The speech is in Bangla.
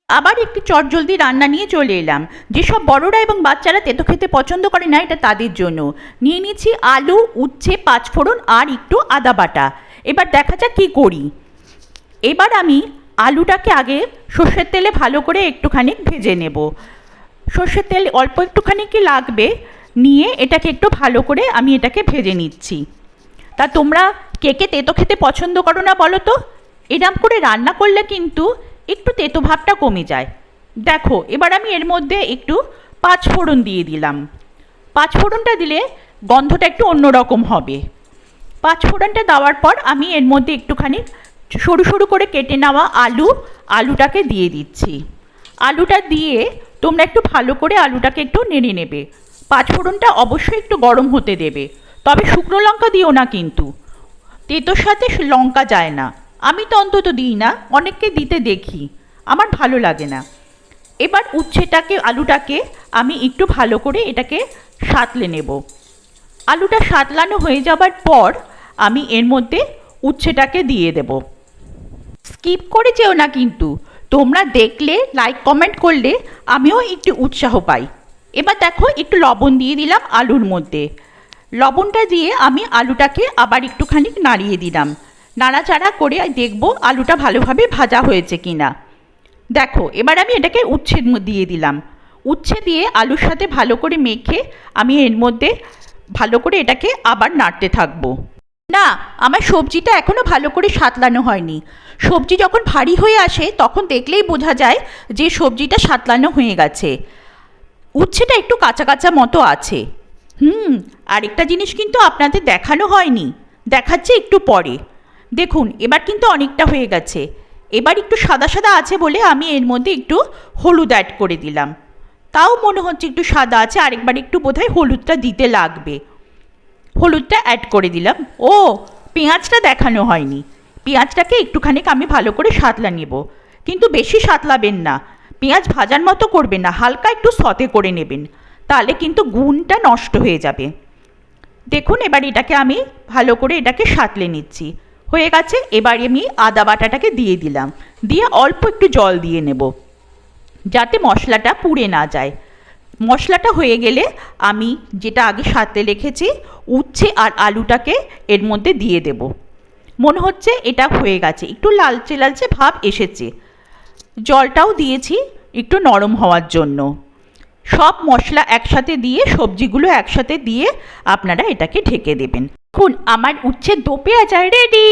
আবার একটি চটজলদি রান্না নিয়ে চলে এলাম। যেসব বড়রা এবং বাচ্চারা তেতো খেতে পছন্দ করে না, এটা তাদের জন্য। নিয়ে নিচ্ছি আলু, উচ্ছে, পাঁচফোড়ন আর একটু আদা বাটা। এবার দেখা যাক কী করি। এবার আমি আলুটাকে আগে সর্ষের তেলে ভালো করে একটুখানি ভেজে নেব। সর্ষের তেল অল্প একটুখানি কি লাগবে, নিয়ে এটাকে একটু ভালো করে আমি এটাকে ভেজে নিচ্ছি। তা তোমরা কে কে তেতো খেতে পছন্দ করো না বলো তো? এরম করে রান্না করলে কিন্তু একটু তেতো ভাবটা কমে যায়। দেখো, এবার আমি এর মধ্যে একটু পাঁচফোড়ন দিয়ে দিলাম। পাঁচফোড়নটা দিলে গন্ধটা একটু অন্যরকম হবে। পাঁচফোড়নটা দেওয়ার পর আমি এর মধ্যে একটুখানি সরু সরু করে কেটে নেওয়া আলুটাকে দিয়ে দিচ্ছি। আলুটা দিয়ে তোমরা একটু ভালো করে আলুটাকে একটু নেড়ে নেবে। পাঁচফোড়নটা অবশ্যই একটু গরম হতে দেবে, তবে শুকনো লঙ্কা দিও না কিন্তু, তেতোর সাথে লঙ্কা যায় না। আমি তো অন্তত দিই না, অনেককে দিতে দেখি, আমার ভালো লাগে না। এবার আলুটাকে আমি একটু ভালো করে এটাকে সাঁতলে নেব। আলুটা সাঁতলানো হয়ে যাবার পর আমি এর মধ্যে উচ্ছেটাকে দিয়ে দেব। স্কিপ করে যেও না কিন্তু, তোমরা দেখলে লাইক কমেন্ট করলে আমিও একটু উৎসাহ পাই। এবার দেখো, একটু লবণ দিয়ে দিলাম আলুর মধ্যে। লবণটা দিয়ে আমি আলুটাকে আবার একটুখানি নাড়িয়ে দিলাম। নাড়াচাড়া করে দেখবো আলুটা ভালোভাবে ভাজা হয়েছে কিনা। দেখো, এবার আমি এটাকে উচ্ছে দিয়ে দিলাম। উচ্ছে দিয়ে আলুর সাথে ভালো করে মেখে আমি এর মধ্যে ভালো করে এটাকে আবার নাড়তে থাকবো। না, আমার সবজিটা এখনও ভালো করে সাঁতলানো হয়নি। সবজি যখন ভারী হয়ে আসে তখন দেখলেই বোঝা যায় যে সবজিটা সাঁতলানো হয়ে গেছে। উচ্ছেটা একটু কাঁচা কাঁচা মতো আছে। আরেকটা জিনিস কিন্তু আপনাদের দেখানো হয়নি, দেখাচ্ছে একটু পরে। দেখুন, এবার কিন্তু অনেকটা হয়ে গেছে। এবার একটু সাদা সাদা আছে বলে আমি এর মধ্যে একটু হলুদ অ্যাড করে দিলাম। তাও মনে হচ্ছে একটু সাদা আছে, আরেকবার একটু বোধহয় হলুদটা দিতে লাগবে। হলুদটা অ্যাড করে দিলাম। ও, পেঁয়াজটা দেখানো হয়নি। পেঁয়াজটাকে একটুখানি আমি ভালো করে সাঁতলা নেব, কিন্তু বেশি সাঁতলাবেন না। পেঁয়াজ ভাজার মতো করবেন না, হালকা একটু সতে করে নেবেন, তাহলে কিন্তু গুণটা নষ্ট হয়ে যাবে। দেখুন, এবার এটাকে আমি ভালো করে এটাকে সাঁতলে নিচ্ছি। হয়ে গেছে। এবার আমি আদা বাটাটাকে দিয়ে দিলাম, দিয়ে অল্প একটু জল দিয়ে নেব যাতে মশলাটা পুড়ে না যায়। মশলাটা হয়ে গেলে আমি যেটা আগে সাঁতলে রেখেছি উচ্ছে আর আলুটাকে এর মধ্যে দিয়ে দেব। মনে হচ্ছে এটা হয়ে গেছে, একটু লালচে লালচে ভাব এসেছে। জলটাও দিয়েছি একটু নরম হওয়ার জন্য। সব মশলা একসাথে দিয়ে, সবজিগুলো একসাথে দিয়ে আপনারা এটাকে ঢেকে দেবেন। দেখুন, আমার উচ্ছের দো পেঁয়াজা রেডি।